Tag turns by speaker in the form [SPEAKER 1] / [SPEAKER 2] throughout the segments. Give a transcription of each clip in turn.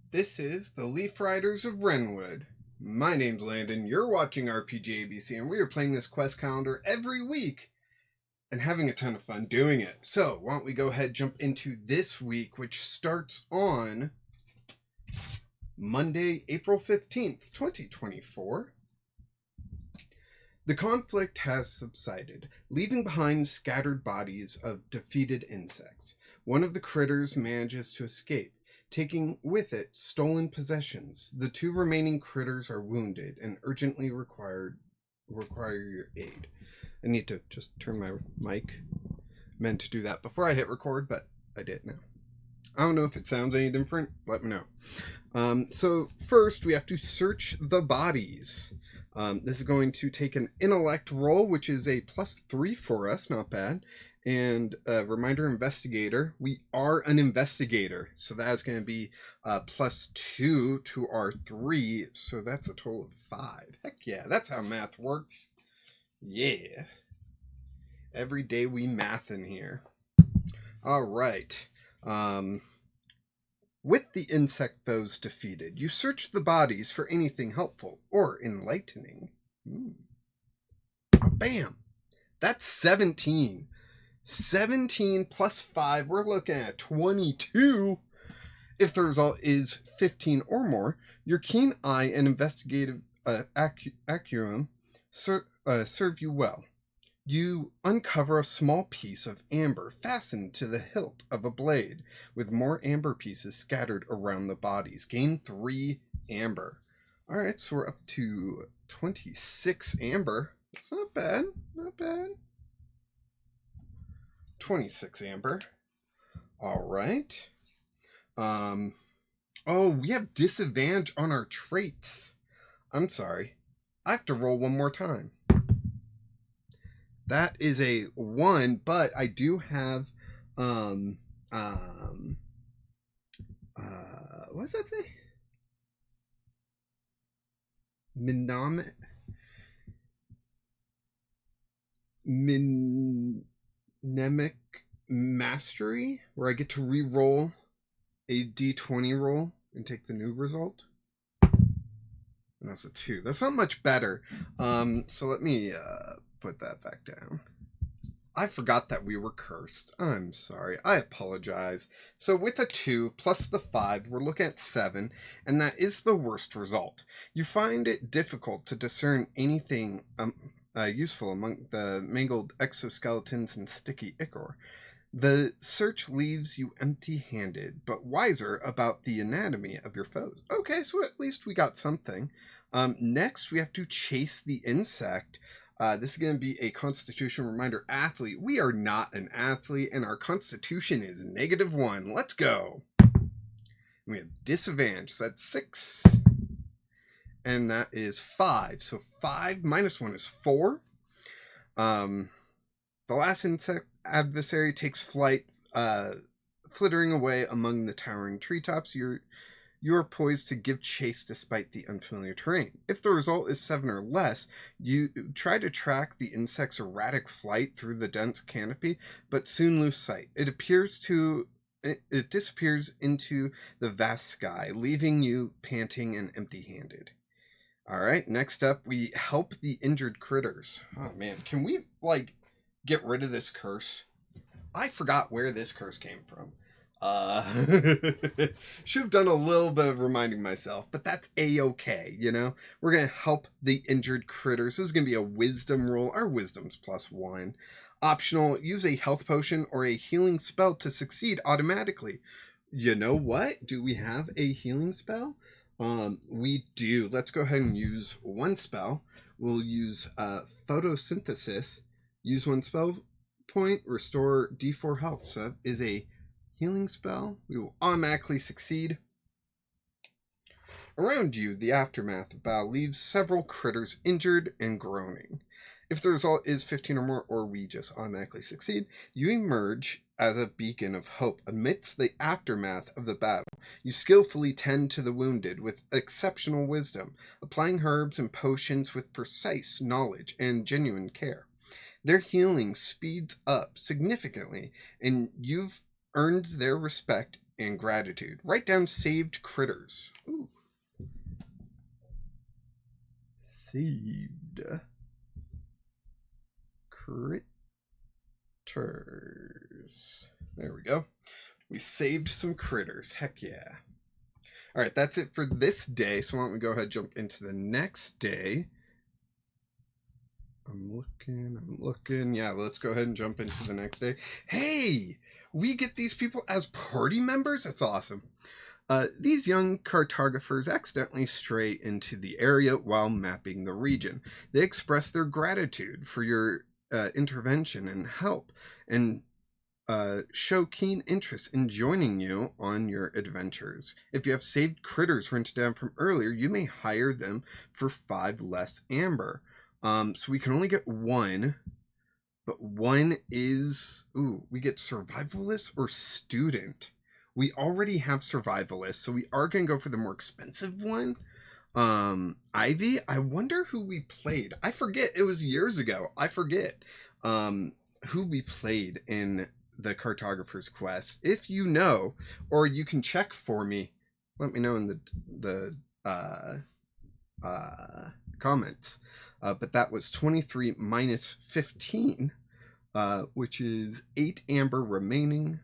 [SPEAKER 1] This is the Leaf Riders of Wrenwood. My name's Landon, you're watching RPG ABC, and we are playing this quest calendar every week and having a ton of fun doing it. So, why don't we go ahead and jump into this week, which starts on Monday, April 15th, 2024. The conflict has subsided, leaving behind scattered bodies of defeated insects. One of the critters manages to escape, taking with it stolen possessions. The two remaining critters are wounded and urgently require your aid. I need to just turn my mic. Meant to do that before I hit record, but I did now. I don't know if it sounds any different. Let me know. So first, we have to search the bodies. This is going to take an intellect roll, which is a +3 for us, not bad. And reminder, investigator. We are an investigator, so that's going to be +2 to our 3, so that's a total of 5. Heck yeah, that's how math works. Yeah. Every day we math in here. All right. With the insect foes defeated, you search the bodies for anything helpful or enlightening. Bam! That's 17. 17 plus 5, we're looking at 22. If the result is 15 or more, your keen eye and investigative acumen serve you well. You uncover a small piece of amber fastened to the hilt of a blade, with more amber pieces scattered around the bodies. Gain 3 amber. Alright, so we're up to 26 amber. That's not bad. Not bad. 26 amber. Alright. Oh, we have disadvantage on our traits. I'm sorry. I have to roll one more time. That is a 1, but I do have, what does that say? Mnemonic Mastery, where I get to re-roll a d20 roll and take the new result. And that's a 2. That's not much better. So let me put that back down. I forgot that we were cursed. I'm sorry. I apologize. So with a 2 plus the 5, we're looking at 7, and that is the worst result. You find it difficult to discern anything useful among the mangled exoskeletons and sticky ichor. The search leaves you empty-handed, but wiser about the anatomy of your foes. Okay, so at least we got something. Next, we have to chase the insect. This is going to be a constitution reminder athlete. We are not an athlete, and our constitution is -1. Let's go. And we have disadvantage, so that's 6. And that is 5. So 5 minus 1 is 4. The last insect adversary takes flight, flittering away among the towering treetops. You are poised to give chase despite the unfamiliar terrain. If the result is 7 or less, you try to track the insect's erratic flight through the dense canopy, but soon lose sight. It disappears into the vast sky, leaving you panting and empty-handed. Alright, next up, we help the injured critters. Oh man, can we, get rid of this curse? I forgot where this curse came from. Should have done a little bit of reminding myself, but that's a-okay, you know? We're going to help the injured critters. This is going to be a wisdom roll. Our wisdom's +1. Optional, use a health potion or a healing spell to succeed automatically. You know what? Do we have a healing spell? We do. Let's go ahead and use one spell. We'll use photosynthesis. Use 1 spell point, restore D4 health. So that is a healing spell. We will automatically succeed. Around you, the aftermath of battle leaves several critters injured and groaning. If the result is 15 or more, or we just automatically succeed, you emerge as a beacon of hope amidst the aftermath of the battle. You skillfully tend to the wounded with exceptional wisdom, applying herbs and potions with precise knowledge and genuine care. Their healing speeds up significantly, and you've earned their respect and gratitude. Write down saved critters. Ooh. Saved critters. There we go. We saved some critters. Heck yeah. All right, that's it for this day. So why don't we go ahead and jump into the next day. I'm looking. Yeah, let's go ahead and jump into the next day. Hey, we get these people as party members? That's awesome. These young cartographers accidentally stray into the area while mapping the region. They express their gratitude for your intervention and help, and show keen interest in joining you on your adventures. If you have saved critters rented down from earlier, you may hire them for 5 less amber. So we can only get 1, but 1 is, we get survivalist or student. We already have survivalist, so we are going to go for the more expensive one. Ivy, I wonder who we played. I forget, it was years ago. I forget who we played in the cartographer's quest. If you know, or you can check for me, let me know in the comments. But that was 23 minus 15, which is 8 amber remaining.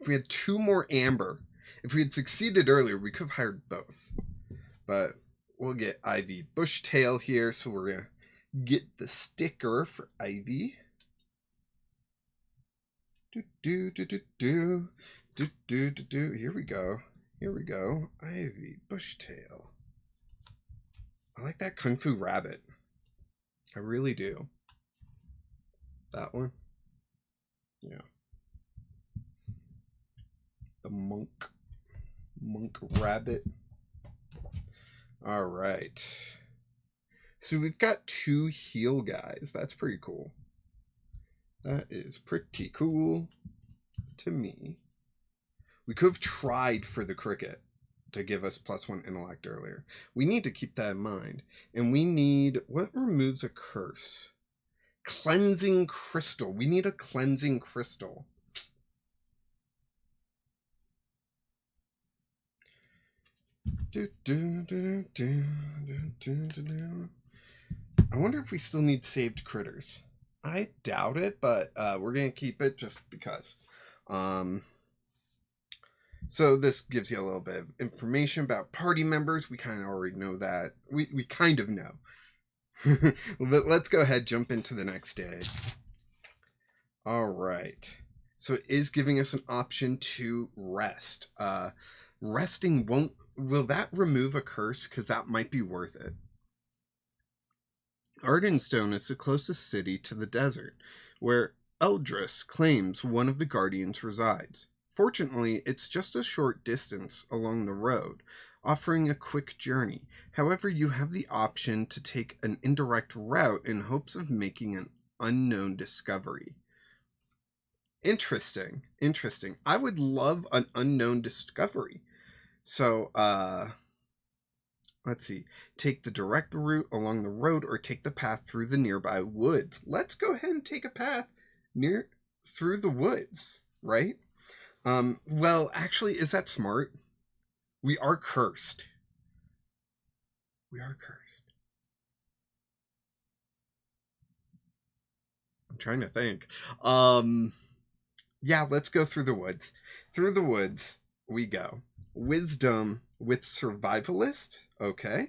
[SPEAKER 1] If we had 2 more amber, if we had succeeded earlier, we could have hired both. But we'll get Ivy Bushtail here, so we're going to get the sticker for Ivy. Here we go. Ivy Bushtail. I like that Kung Fu Rabbit. I really do. That one. Yeah. The monk rabbit. All right. So we've got 2 heal guys. That's pretty cool. That is pretty cool to me. We could have tried for the cricket to give us +1 intellect earlier. We need to keep that in mind. And we need, what removes a curse? Cleansing crystal. We need a cleansing crystal. I wonder if we still need saved critters. I doubt it, but we're going to keep it just because. So this gives you a little bit of information about party members. We kind of already know that. We kind of know. But let's go ahead, jump into the next day. All right. So it is giving us an option to rest. Resting won't... Will that remove a curse? Because that might be worth it. Ardenstone is the closest city to the desert, where Eldris claims one of the Guardians resides. Fortunately, it's just a short distance along the road, offering a quick journey. However, you have the option to take an indirect route in hopes of making an unknown discovery. Interesting. I would love an unknown discovery. So, let's see. Take the direct route along the road or take the path through the nearby woods. Let's go ahead and take a path through the woods, right? Well, actually, is that smart? We are cursed. I'm trying to think. Yeah, let's go through the woods. Through the woods we go. Wisdom with survivalist. Okay.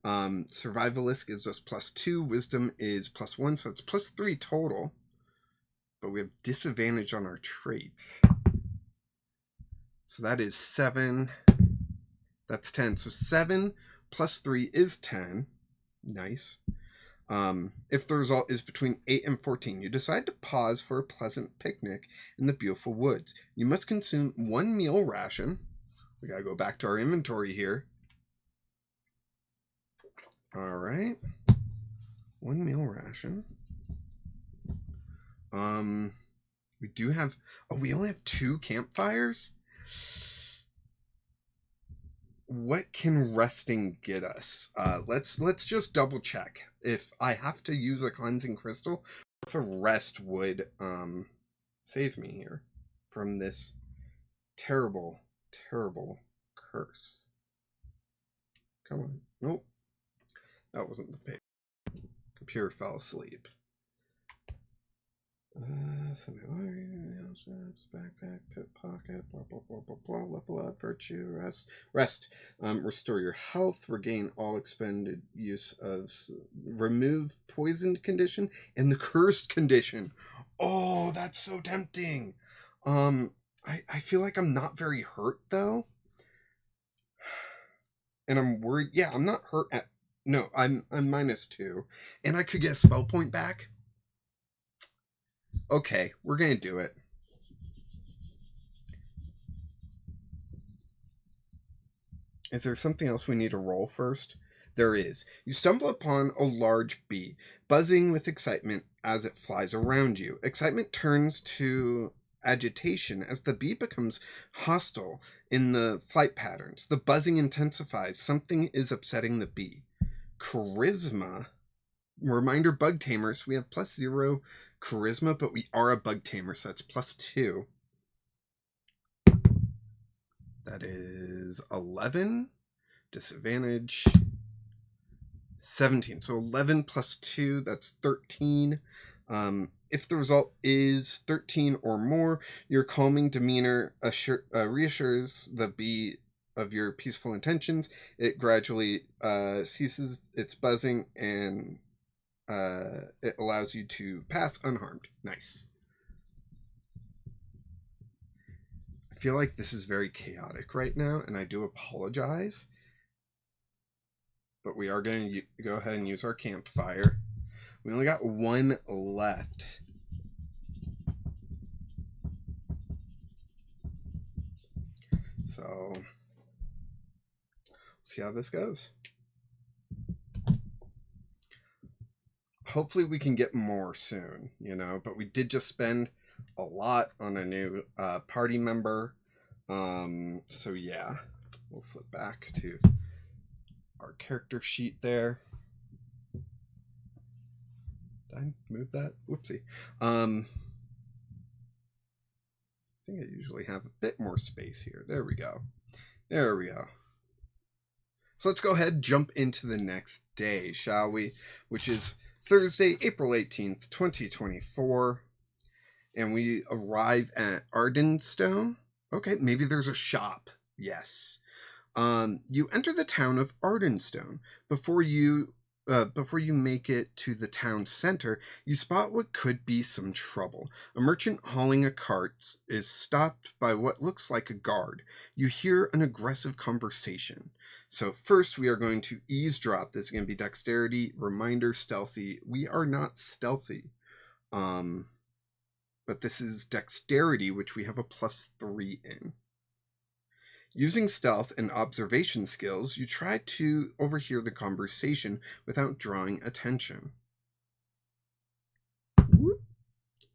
[SPEAKER 1] Survivalist gives us +2. Wisdom is +1, so it's +3 total. But we have disadvantage on our traits. So that is 7. That's 10. So 7 + 3 is 10. Nice. If the result is between 8 and 14, you decide to pause for a pleasant picnic in the beautiful woods. You must consume 1 meal ration. We gotta go back to our inventory here. All right. 1 meal ration. We do have... Oh, we only have 2 campfires? What can resting get us? Let's just double check if I have to use a cleansing crystal, or if a rest would Save me here from this terrible, terrible curse. Come on. Nope. That wasn't the page. Computer fell asleep. Backpack, pit pocket, blah, blah, blah, blah, blah, level up, virtue, rest. Restore your health, regain all expended use of, remove poisoned condition, and the cursed condition. Oh, that's so tempting. I feel like I'm not very hurt, though. And I'm worried, yeah, I'm not hurt at, no, I'm -2. And I could get a spell point back. Okay, we're gonna do it. Is there something else we need to roll first? There is. You stumble upon a large bee, buzzing with excitement as it flies around you. Excitement turns to agitation as the bee becomes hostile in the flight patterns. The buzzing intensifies. Something is upsetting the bee. Charisma. Reminder, bug tamers. We have +0 charisma, but we are a bug tamer, so that's +2. That is 11. Disadvantage 17. So 11 +2, that's 13. If the result is 13 or more, your calming demeanor reassures the bee of your peaceful intentions. It gradually ceases its buzzing, and it allows you to pass unharmed. Nice. I feel like this is very chaotic right now, and I do apologize. But we are going to go ahead and use our campfire. We only got one left. So, see how this goes. Hopefully we can get more soon, but we did just spend a lot on a new party member. So yeah, we'll flip back to our character sheet there. Did I move that? Whoopsie. I think I usually have a bit more space here. There we go. There we go. So let's go ahead and jump into the next day, shall we? Which is Thursday, April 18th, 2024. And we arrive at Ardenstone. Okay, maybe there's a shop. Yes. You enter the town of Ardenstone. Before you make it to the town center, you spot what could be some trouble. A merchant hauling a cart is stopped by what looks like a guard. You hear an aggressive conversation. So first we are going to eavesdrop. This is going to be dexterity, reminder, stealthy. We are not stealthy. But this is dexterity, which we have a +3 in. Using stealth and observation skills, you try to overhear the conversation without drawing attention.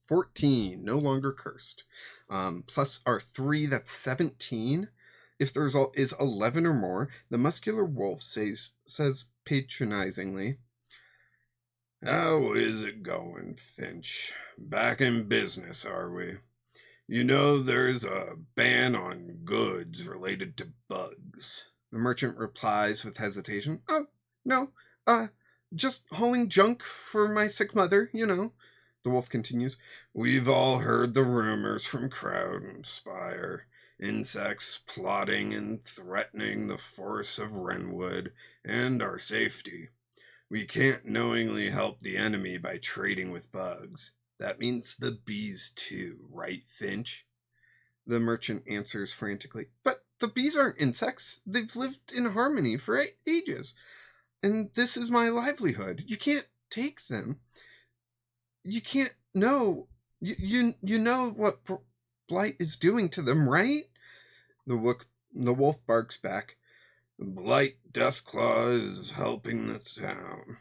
[SPEAKER 1] 14, no longer cursed. Plus our 3, that's 17. If the result is 11 or more, the muscular wolf says patronizingly, "How is it going, Finch? Back in business, are we? You know there's a ban on goods related to bugs." The merchant replies with hesitation, "Oh, no, just hauling junk for my sick mother, The wolf continues, "We've all heard the rumors from Crowd and Spire. Insects plotting and threatening the forests of Wrenwood and our safety. We can't knowingly help the enemy by trading with bugs. That means the bees too, right, Finch?" The merchant answers frantically, "But the bees aren't insects. They've lived in harmony for ages. And this is my livelihood. You can't take them. You can't know. You know what blight is doing to them, right?" The wolf barks back, "Blight Deathclaw is helping the town.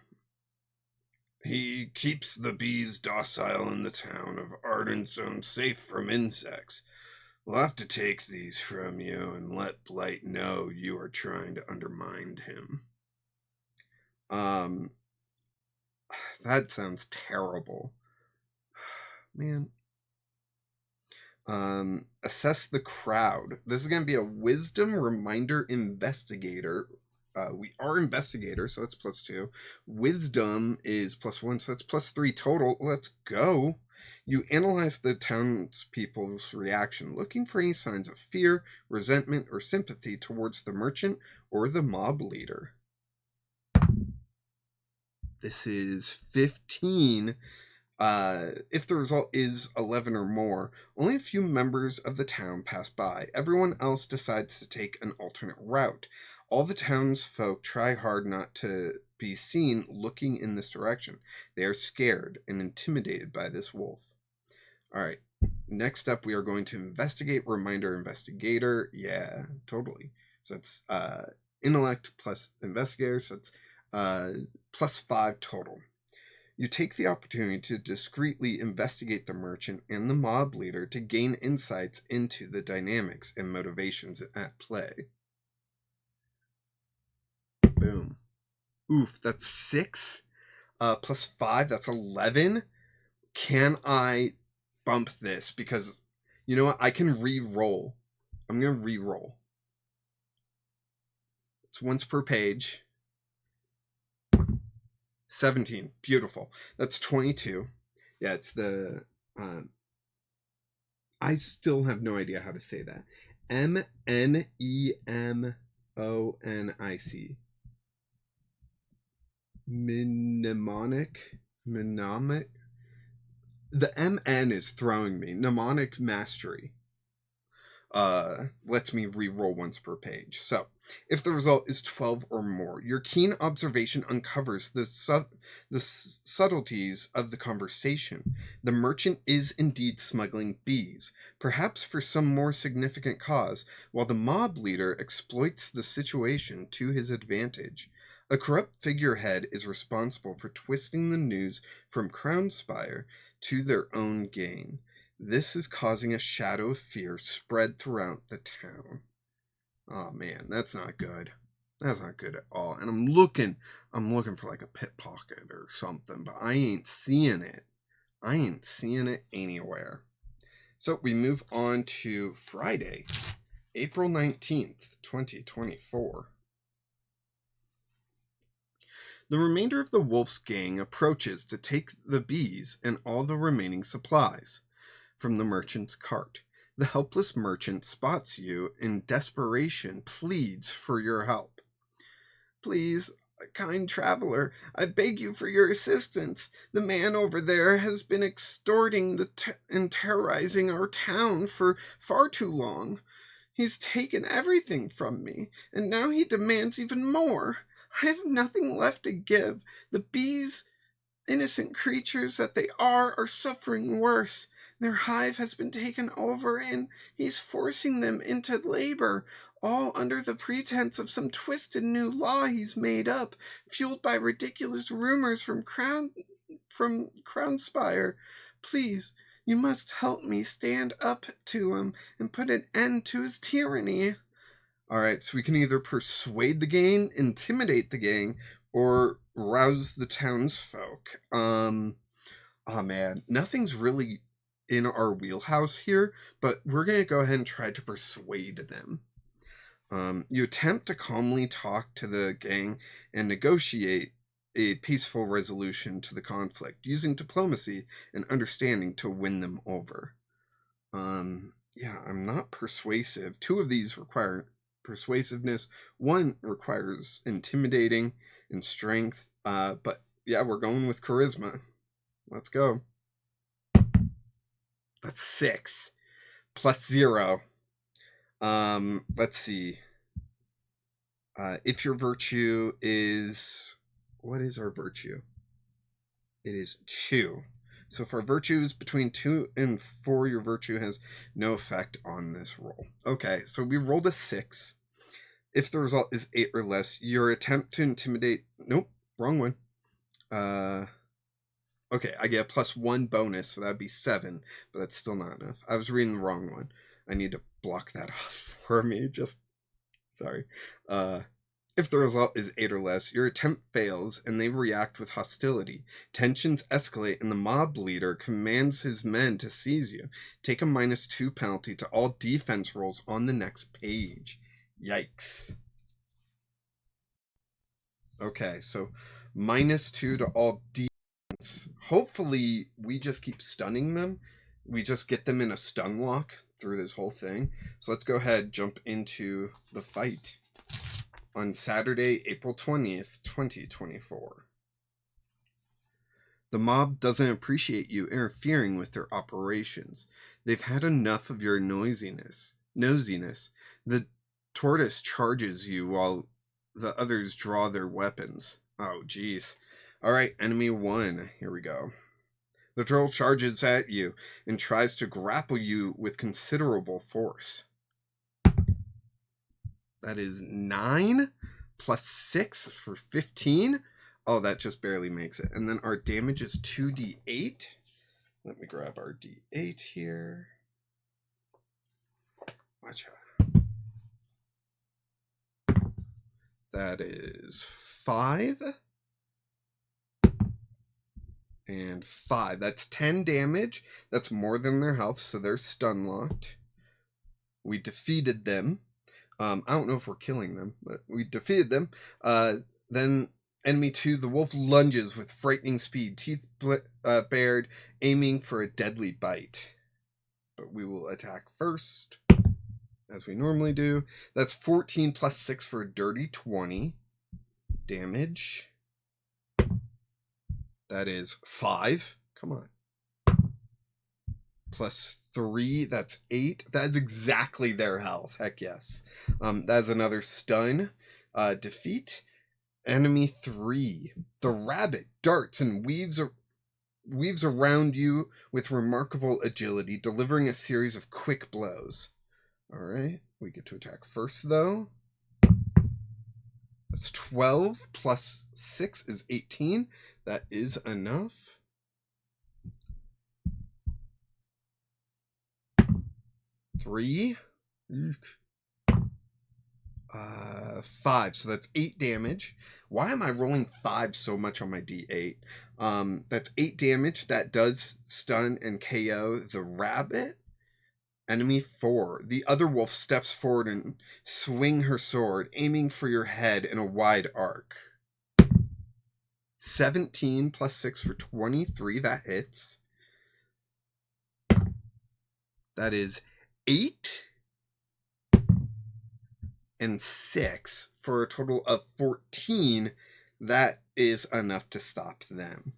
[SPEAKER 1] He keeps the bees docile in the town of Ardenstone safe from insects. We'll have to take these from you and let Blight know you are trying to undermine him." That sounds terrible. Man. Assess the crowd. This is going to be a wisdom reminder investigator. We are investigators, so that's +2. Wisdom is +1, so that's +3 total. Let's go. You analyze the townspeople's reaction, looking for any signs of fear, resentment, or sympathy towards the merchant or the mob leader. This is 15. If the result is 11 or more, only a few members of the town pass by. Everyone else decides to take an alternate route. All the townsfolk try hard not to be seen looking in this direction. They are scared and intimidated by this wolf. All right. Next up, we are going to investigate. Reminder investigator. Yeah, totally. So it's intellect plus investigator. So it's +5 total. You take the opportunity to discreetly investigate the merchant and the mob leader to gain insights into the dynamics and motivations at play. Boom. Oof, that's 6. +5, that's 11. Can I bump this? Because, you know what? I can re-roll. I'm going to re-roll. It's once per page. 17. Beautiful. That's 22. Yeah, it's the... I still have no idea how to say that. Mnemonic. Mnemonic. The MN is throwing me. Mnemonic mastery. Lets me re-roll once per page. So, if the result is 12 or more, your keen observation uncovers the subtleties of the conversation. The merchant is indeed smuggling bees, perhaps for some more significant cause, while the mob leader exploits the situation to his advantage. A corrupt figurehead is responsible for twisting the news from Crownspire to their own gain. This is causing a shadow of fear spread throughout the town. Oh man, that's not good. That's not good at all. And I'm looking for like a pickpocket or something, but I ain't seeing it. I ain't seeing it anywhere. So we move on to Friday, April 19th, 2024. The remainder of the wolf's gang approaches to take the bees and all the remaining supplies from the merchant's cart. The helpless merchant spots you in desperation, pleads for your help. Please, kind traveler, I beg you for your assistance. The man over there has been extorting and terrorizing our town for far too long. He's taken everything from me, and now he demands even more. I have nothing left to give. The bees, innocent creatures that they are suffering worse. Their hive has been taken over, and he's forcing them into labor, all under the pretense of some twisted new law he's made up, fueled by ridiculous rumors from Crownspire. Please, you must help me stand up to him and put an end to his tyranny. Alright, so we can either persuade the gang, intimidate the gang, or rouse the townsfolk. Oh man, nothing's really in our wheelhouse here, but we're going to go ahead and try to persuade them. You attempt to calmly talk to the gang and negotiate a peaceful resolution to the conflict, using diplomacy and understanding to win them over. Yeah, I'm not persuasive. 2 of these require persuasiveness. 1 requires intimidating and strength. But yeah, we're going with charisma. Let's go. That's 6 +0. Let's see. If your virtue is, what is our virtue? It is 2. So if our virtue is between 2 and 4, your virtue has no effect on this roll. Okay, so we rolled a 6. If the result is 8 or less, your attempt to intimidate... Nope, wrong one. Okay, I get a +1 bonus, so that'd be 7, but that's still not enough. I was reading the wrong one. I need to block that off for me, sorry. If the result is 8 or less, your attempt fails and they react with hostility. Tensions escalate and the mob leader commands his men to seize you. Take a -2 penalty to all defense rolls on the next page. Yikes. Okay, so -2 to all defense. Hopefully, we just keep stunning them. We just get them in a stun lock through this whole thing. So let's go ahead, jump into the fight. On Saturday, April 20th, 2024. The mob doesn't appreciate you interfering with their operations. They've had enough of your nosiness. The tortoise charges you while the others draw their weapons. Oh, jeez. All right, enemy 1. Here we go. The troll charges at you and tries to grapple you with considerable force. That is 9 plus 6 for 15. Oh, that just barely makes it. And then our damage is 2d8. Let me grab our d8 here. Watch out. That is 5. And 5. That's 10 damage. That's more than their health, so they're stun locked. We defeated them. I don't know if we're killing them, but we defeated them. Then enemy 2, the wolf lunges with frightening speed, teeth bared, aiming for a deadly bite. But we will attack first, as we normally do. That's 14 plus 6 for a dirty 20 damage. That is 5. Come on. Plus 3, that's 8. That's exactly their health. Heck yes. That's another stun. Defeat. Enemy 3. The rabbit darts and weaves around you with remarkable agility, delivering a series of quick blows. Alright, we get to attack first though. That's 12 plus 6 is 18. That is enough. 3. 5. So that's 8 damage. Why am I rolling 5 so much on my d8? That's 8 damage. That does stun and KO the rabbit. Enemy 4. The other wolf steps forward and swing her sword, aiming for your head in a wide arc. 17 plus 6 for 23. That hits. That is 8 and 6 for a total of 14. That is enough to stop them.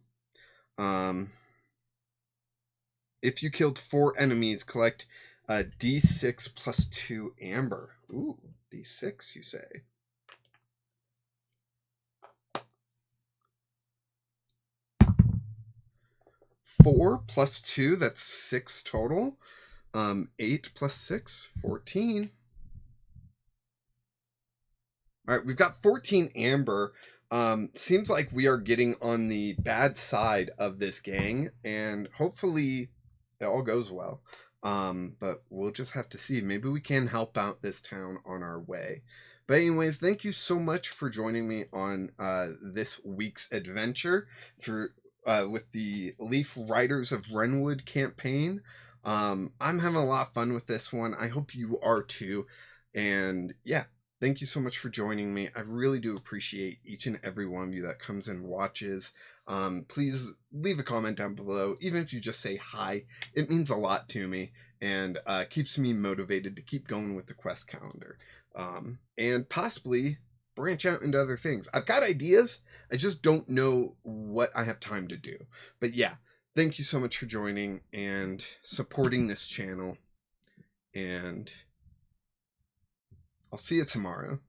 [SPEAKER 1] If you killed 4 enemies, collect a d6 plus 2 amber. Ooh, d6 you say. Four plus 2, that's 6 total. 8 plus 6, 14. All right, we've got 14 amber. Seems like we are getting on the bad side of this gang, and hopefully it all goes well. But we'll just have to see. Maybe we can help out this town on our way. But anyways, thank you so much for joining me on this week's adventure through with the Leaf Riders of Wrenwood campaign. I'm having a lot of fun with this one. I hope you are too. And yeah, thank you so much for joining me. I really do appreciate each and every one of you that comes and watches. Please leave a comment down below. Even if you just say hi, it means a lot to me and keeps me motivated to keep going with the quest calendar. And possibly branch out into other things. I've got ideas. I just don't know what I have time to do. But yeah, thank you so much for joining and supporting this channel. And I'll see you tomorrow.